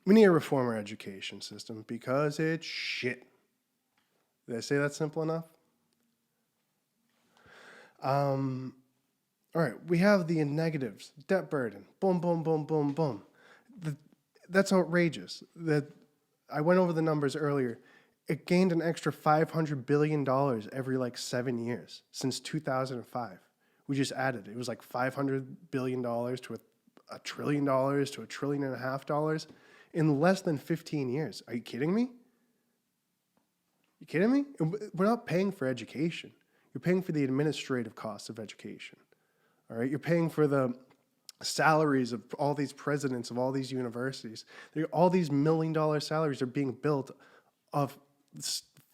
We need to reform our education system because it's shit. Did I say that simple enough? All right, we have the negatives, debt burden, boom, boom, boom, boom, boom. That's outrageous. I went over the numbers earlier. It gained an extra $500 billion every like 7 years since 2005. We just added it. It was like $500 billion to a trillion dollars to $1.5 trillion in less than 15 years. Are you kidding me? You kidding me? We're not paying for education. You're paying for the administrative costs of education. All right, you're paying for the salaries of all these presidents of all these universities. All these $1 million salaries are being built of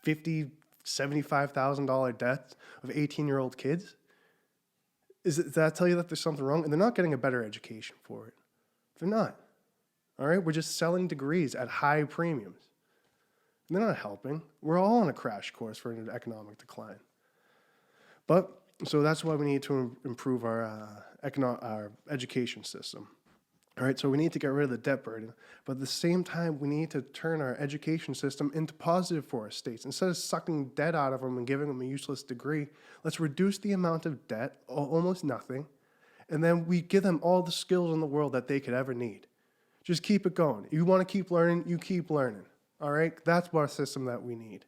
$50,000, $75,000 debts of 18-year-old kids. Does that tell you that there's something wrong? And they're not getting a better education for it. They're not. All right, we're just selling degrees at high premiums. And they're not helping. We're all on a crash course for an economic decline. So that's why we need to improve our education system. All right, so we need to get rid of the debt burden, but at the same time, we need to turn our education system into positive for our states. Instead of sucking debt out of them and giving them a useless degree, let's reduce the amount of debt, almost nothing, and then we give them all the skills in the world that they could ever need. Just keep it going. If you want to keep learning, you keep learning. All right, that's our system that we need.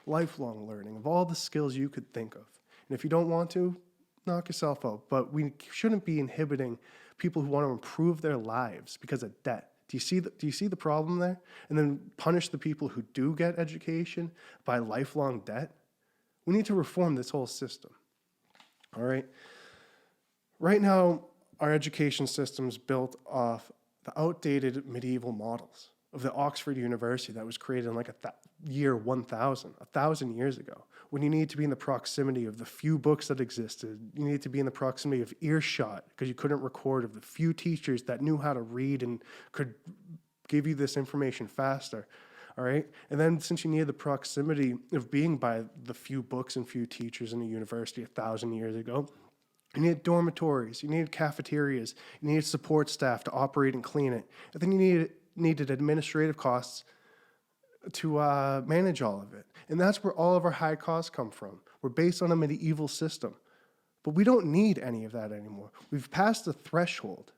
Lifelong learning of all the skills you could think of. And if you don't want to, knock yourself out. But we shouldn't be inhibiting people who want to improve their lives because of debt. Do you see the problem there? And then punish the people who do get education by lifelong debt? We need to reform this whole system. All right? Right now, our education system's built off the outdated medieval models of the Oxford University that was created in like year 1000, 1,000 years ago, when you need to be in the proximity of the few books that existed. You need to be in the proximity of earshot because you couldn't record, of the few teachers that knew how to read and could give you this information faster. All right. And then since you needed the proximity of being by the few books and few teachers in a university 1,000 years ago, you needed dormitories, you needed cafeterias, you needed support staff to operate and clean it. And then you needed administrative costs to manage all of it. And that's where all of our high costs come from. We're based on a medieval system. But we don't need any of that anymore. We've passed the threshold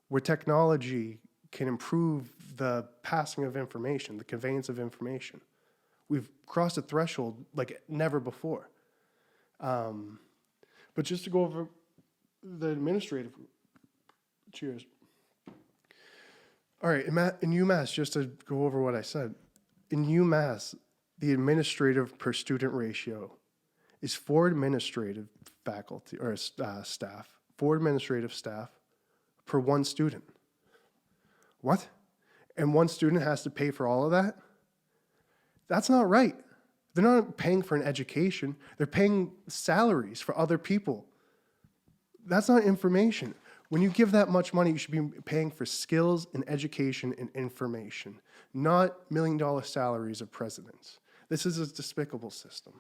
where technology can improve the passing of information, the conveyance of information. We've crossed a threshold like never before. But just to go over the administrative, cheers. All right, in UMass, just to go over what I said, in UMass, the administrative per student ratio is 4 administrative faculty or staff, 4 administrative staff per 1 student. What? And 1 student has to pay for all of that? That's not right. They're not paying for an education. They're paying salaries for other people. That's not information. When you give that much money, you should be paying for skills and education and information, not $1 million salaries of presidents. This is a despicable system.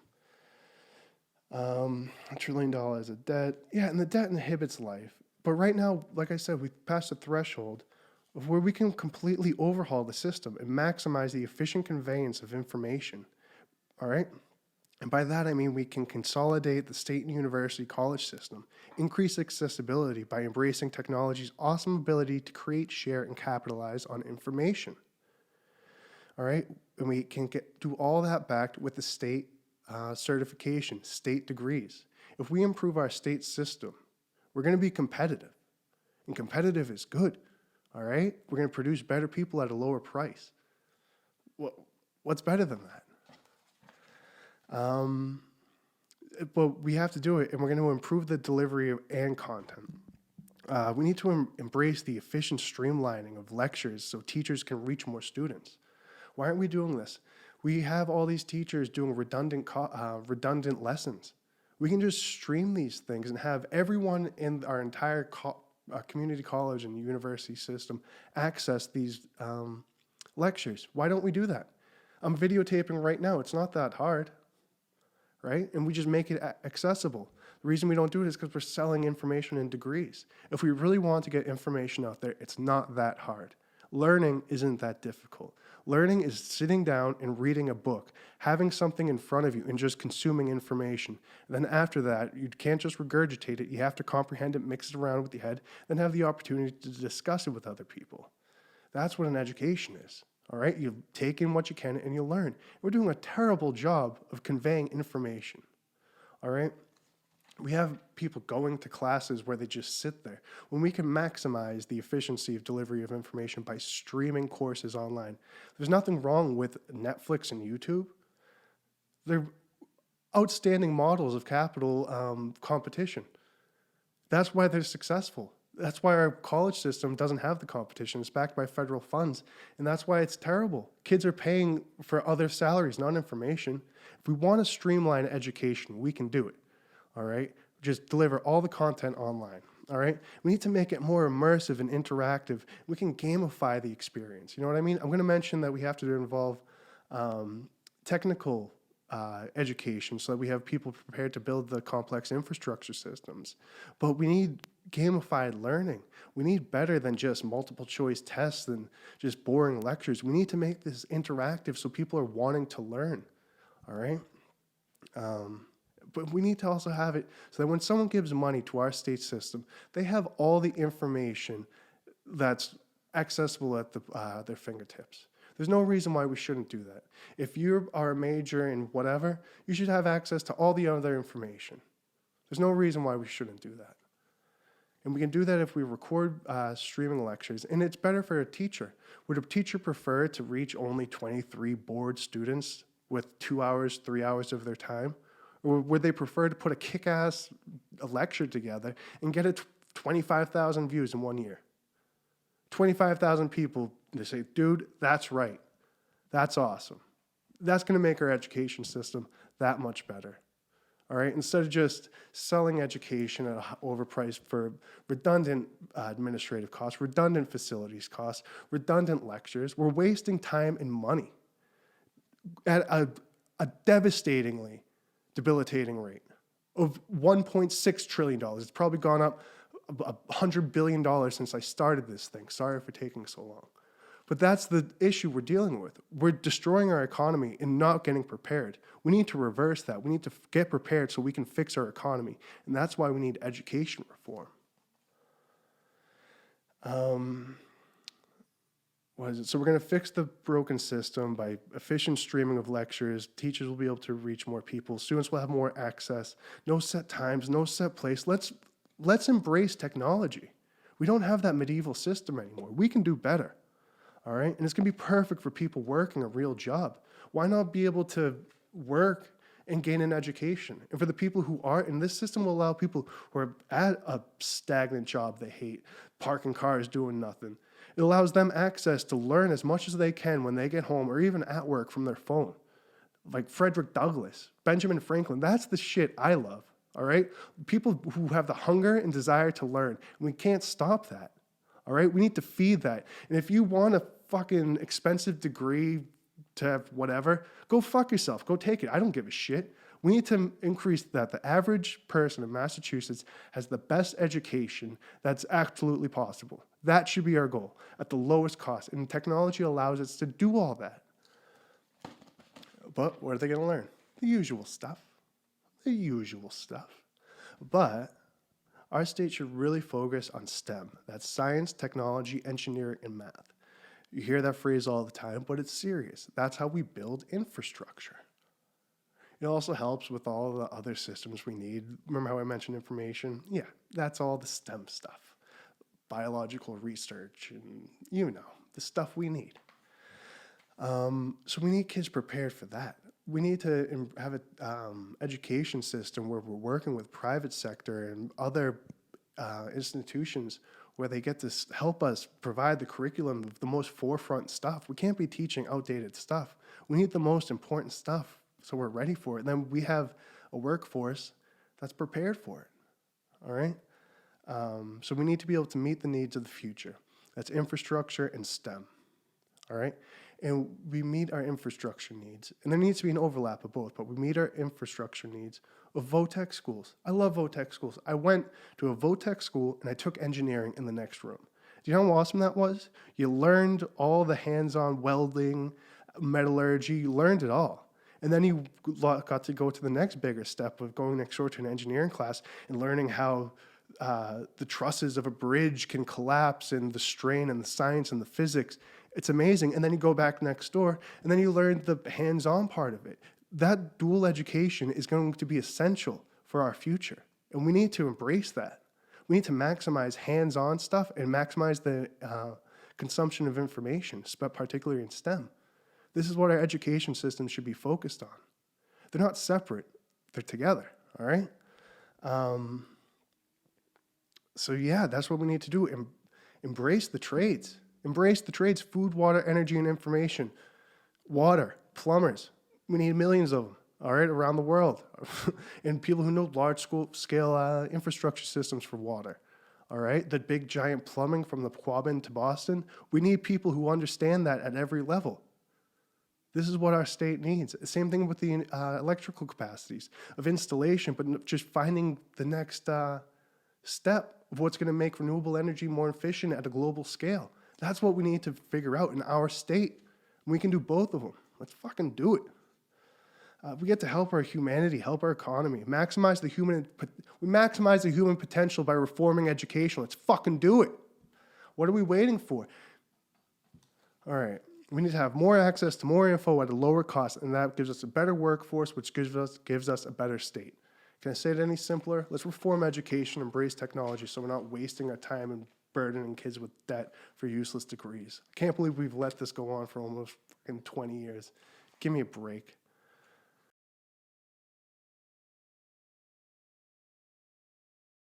$1 trillion of debt. Yeah, and the debt inhibits life. But right now, like I said, we've passed a threshold of where we can completely overhaul the system and maximize the efficient conveyance of information. All right? And by that, I mean we can consolidate the state and university college system, increase accessibility by embracing technology's awesome ability to create, share, and capitalize on information. All right? And we can do all that backed with the state certification, state degrees. If we improve our state system, we're going to be competitive. And competitive is good. All right? We're going to produce better people at a lower price. What's better than that? But we have to do it, and we're going to improve the delivery and content. We need to embrace the efficient streamlining of lectures so teachers can reach more students. Why aren't we doing this? We have all these teachers doing redundant lessons. We can just stream these things and have everyone in our entire community college and university system access these lectures. Why don't we do that? I'm videotaping right now. It's not that hard, right? And we just make it accessible. The reason we don't do it is because we're selling information in degrees. If we really want to get information out there, it's not that hard. Learning isn't that difficult. Learning is sitting down and reading a book, having something in front of you and just consuming information. And then after that, you can't just regurgitate it. You have to comprehend it, mix it around with your head, then have the opportunity to discuss it with other people. That's what an education is. All right? You take in what you can and you learn. We're doing a terrible job of conveying information. All right? We have people going to classes where they just sit there, when we can maximize the efficiency of delivery of information by streaming courses online. There's nothing wrong with Netflix and YouTube. They're outstanding models of capital competition. That's why they're successful. That's why our college system doesn't have the competition. It's backed by federal funds, and that's why it's terrible. Kids are paying for other salaries, not information. If we want to streamline education, we can do it. All right? Just deliver all the content online. All right? We need to make it more immersive and interactive. We can gamify the experience. You know what I mean? I'm going to mention that we have to involve technical education so that we have people prepared to build the complex infrastructure systems. But we need gamified learning. We need better than just multiple choice tests and just boring lectures. We need to make this interactive so people are wanting to learn. All right? But we need to also have it so that when someone gives money to our state system, they have all the information that's accessible at their fingertips. There's no reason why we shouldn't do that. If you are a major in whatever, you should have access to all the other information. There's no reason why we shouldn't do that. And we can do that if we record streaming lectures. And it's better for a teacher. Would a teacher prefer to reach only 23 bored students with 2 hours, 3 hours of their time? Or would they prefer to put a kick-ass lecture together and get it 25,000 views in 1 year? 25,000 people, they say, dude, that's right. That's awesome. That's going to make our education system that much better. All right, instead of just selling education at overpriced for redundant administrative costs, redundant facilities costs, redundant lectures, we're wasting time and money at a devastatingly debilitating rate of $1.6 trillion. It's probably gone up $100 billion since I started this thing. Sorry for taking so long. But that's the issue we're dealing with. We're destroying our economy and not getting prepared. We need to reverse that. We need to get prepared so we can fix our economy. And that's why we need education reform. What is it? So we're going to fix the broken system by efficient streaming of lectures. Teachers will be able to reach more people. Students will have more access. No set times, no set place. Let's embrace technology. We don't have that medieval system anymore. We can do better. All right? And it's going to be perfect for people working a real job. Why not be able to work and gain an education? And for the people who aren't, and this system will allow people who are at a stagnant job they hate, parking cars, doing nothing. It allows them access to learn as much as they can when they get home or even at work from their phone. Like Frederick Douglass, Benjamin Franklin, that's the shit I love. All right? People who have the hunger and desire to learn. We can't stop that. All right? We need to feed that. And if you want a fucking expensive degree to have whatever, go fuck yourself. Go take it. I don't give a shit. We need to increase that. The average person in Massachusetts has the best education that's absolutely possible. That should be our goal at the lowest cost. And technology allows us to do all that. But what are they going to learn? The usual stuff. The usual stuff. But our state should really focus on STEM. That's science, technology, engineering, and math. You hear that phrase all the time, but it's serious. That's how we build infrastructure. It also helps with all the other systems we need. Remember how I mentioned information? Yeah, that's all the STEM stuff. Biological research and, the stuff we need. So we need kids prepared for that. We need to have an education system where we're working with private sector and other institutions where they get to help us provide the curriculum of the most forefront stuff. We can't be teaching outdated stuff. We need the most important stuff so we're ready for it. And then we have a workforce that's prepared for it, all right? So we need to be able to meet the needs of the future. That's infrastructure and STEM, all right? And we meet our infrastructure needs. And there needs to be an overlap of both, but we meet our infrastructure needs of VOTEC schools. I love VOTEC schools. I went to a VOTEC school and I took engineering in the next room. Do you know how awesome that was? You learned all the hands-on welding, metallurgy, you learned it all. And then you got to go to the next bigger step of going next door to an engineering class and learning how the trusses of a bridge can collapse and the strain and the science and the physics. It's amazing. And then you go back next door and then you learn the hands-on part of it. That dual education is going to be essential for our future. And we need to embrace that. We need to maximize hands-on stuff and maximize the consumption of information, particularly in STEM. This is what our education system should be focused on. They're not separate, they're together, all right? So yeah, that's what we need to do. Embrace the trades. Embrace the trades: food, water, energy, and information. Water, plumbers. We need millions of them, all right, around the world. And people who know large-scale infrastructure systems for water, all right? The big, giant plumbing from the Quabbin to Boston. We need people who understand that at every level. This is what our state needs. Same thing with the electrical capacities of installation, but just finding the next step of what's going to make renewable energy more efficient at a global scale. That's what we need to figure out in our state. We can do both of them. Let's fucking do it. We get to help our humanity, help our economy, maximize the human potential by reforming education. Let's fucking do it. What are we waiting for? All right. We need to have more access to more info at a lower cost, and that gives us a better workforce, which gives us a better state. Can I say it any simpler? Let's reform education, embrace technology, so we're not wasting our time and burdening kids with debt for useless degrees. I can't believe we've let this go on for almost fucking 20 years. Give me a break.